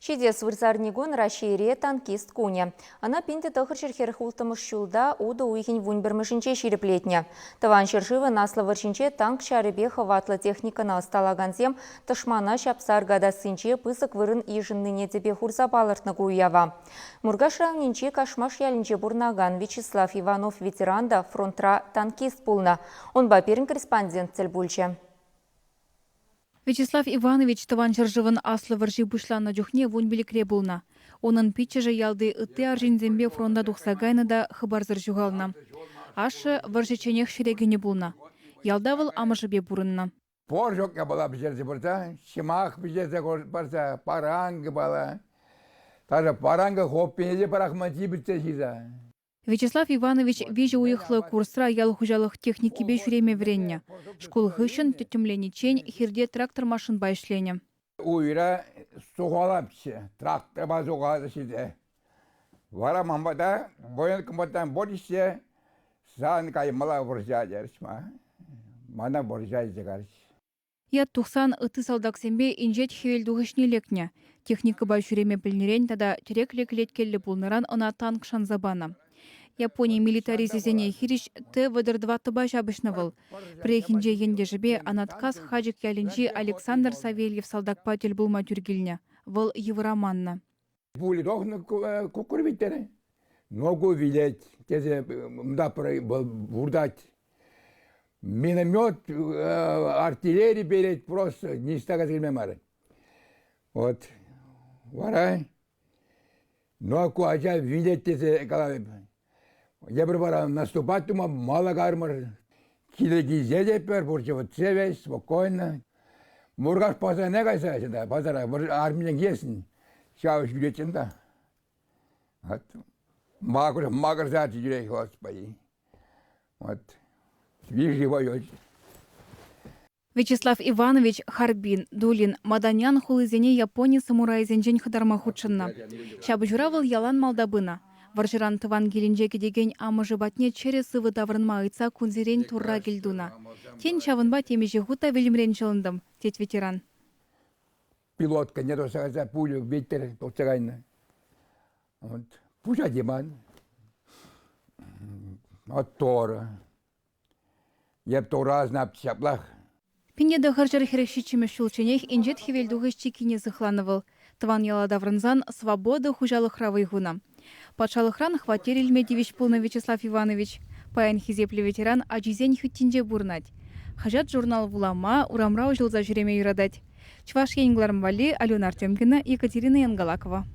Шидес вырзарнигон Рашире танкист куня. Она пинте тохыр шерхер хултамыш шулда уды уйхин вуньбермышинче ширеплетня. Таван шершивы насла варшинче танк шарыбе хватла техника на осталаганзем ташмана шапсар гадасынче пысык вырын ижынныне тебе хурса балыртны куява. Мургашравнинче кашмаш ялинче бурнаган Вячеслав Иванов ветеранда фронтра танкист пулна. Он баперин корреспондент цельбульче. Вячеслав Иванович таван шыржывын аслы варжи бушлана жухне вон биликре булна. Онын питчеже ялды ытты аржинзембе фронда духсагайны да хыбарзыр жугална. Ашы варжи ченех шерегене булна. Ялдавыл амышыбе бурынна. Пор жоқ я была бежерзе бурта, шимах бежерзе барса, паранг бала. Даже паранга хоппенеде парахмати битсе хиза. Вячеслав Иванович веже уехлы курсра ял хужалых техники бе жүреме вренне. Школ хышын тетемленичен хирде трактор машин байшлене. Уйра суғалапшы, трактор базуға зашиде. Вара мамбада, бойын кымбаттан боришсе, сан каймала боржадершма. Мана боржадергарш. Я тухсан ыты салдаксембе инжет хевел дуғышне лекне. Техника бай жүреме білнерен тада терек леклеткелі бұлныран она танк шанзабана. Япония милитаризизене хириш Т-2 тыбаш абышнывыл. Прехинже ендежебе анаткас хаджик ялинжи Александр Савельев салдакпатель булма тюргильня. Выл евроманна. Пули рохны кукурвиттере. Ногу вилеть, тезе мда бурдать. Миномет, артиллерии береть просто не стага зримемары. Вот. Варай. Ногу ажа вилеть тезе калавеб. Я пробовал наступать, но мало гармор. Килоги зелепер, вот цевесь, спокойно. Мургаш пазар гайся сюда, пазар, армия гесен. Сейчас бюллетен да. Вот. Магр зати юрей, господи. Вот. Вижу воюет. Вячеслав Иванович Харбин, Дулин, Маданян хулызене Япония самурайзенжен хадарма худшынна. Шабыжуравыл ялан малдабына. Варжыран тыван келінжеке деген амыжы батне через сывы даврынма ыйтса кунзерен турра келдуна. Тен чавынба темеже хута велимрен жылындым, тет ветеран. Пилотка не досагаса пулю, ветер, толцагайна. Вот. Пуша диман. От тора. Еп тора знап шаплах. Пинеда харжар херекшичиме шулченех инжет хевелдугыш чекине зыхланывыл. Тыван яла даврынзан свобода хужалых равыйгуна. Патшалыхран хватерил Медевич полный Вячеслав Иванович. Паян хизепле ветеран ажизень хюттинже бурнать. Хажат журнал вулама урамрау жылза жүреме юрадать. Чваш енгларм вали Алена Артемкина, Екатерина Янгалакова.